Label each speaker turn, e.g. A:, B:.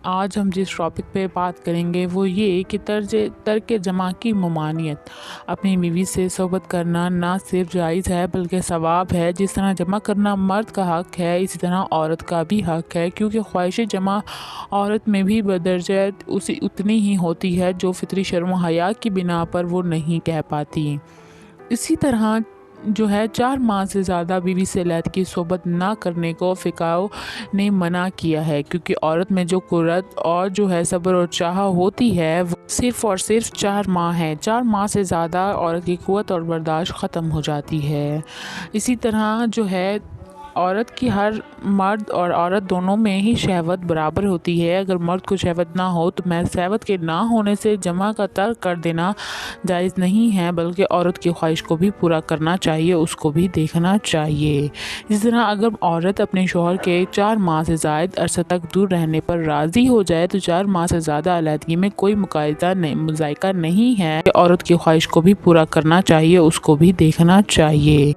A: آج ہم جس ٹاپک پہ بات کریں گے وہ یہ کہ ترک جمع کی ممانعت۔ اپنی بیوی سے صحبت کرنا نہ صرف جائز ہے بلکہ ثواب ہے۔ جس طرح جمع کرنا مرد کا حق ہے اسی طرح عورت کا بھی حق ہے، کیونکہ خواہش جمع عورت میں بھی بدرجہ اتنی ہی ہوتی ہے جو فطری شرم و حیا کی بنا پر وہ نہیں کہہ پاتی۔ اسی طرح 4 ماہ سے زیادہ بیوی سے علیحدگی کی صحبت نہ کرنے کو فقہاء نے منع کیا ہے، کیونکہ عورت میں جو قرت اور صبر اور چاہ ہوتی ہے وہ صرف اور صرف 4 ماہ ہے۔ 4 ماہ سے زیادہ عورت کی قوت اور برداشت ختم ہو جاتی ہے۔ اسی طرح عورت کی ہر مرد اور عورت دونوں میں ہی شہوت برابر ہوتی ہے۔ اگر مرد کو شہوت نہ ہو تو محض شہوت کے نہ ہونے سے جمع کا ترک کر دینا جائز نہیں ہے، بلکہ عورت کی خواہش کو بھی پورا کرنا چاہیے، اس کو بھی دیکھنا چاہیے۔ اس طرح اگر عورت اپنے شوہر کے 4 ماہ سے زائد عرصہ تک دور رہنے پر راضی ہو جائے تو 4 ماہ سے زیادہ علیحدگی میں کوئی مضائقہ نہیں ہے۔ عورت کی خواہش کو بھی پورا کرنا چاہیے، اس کو بھی دیکھنا چاہیے۔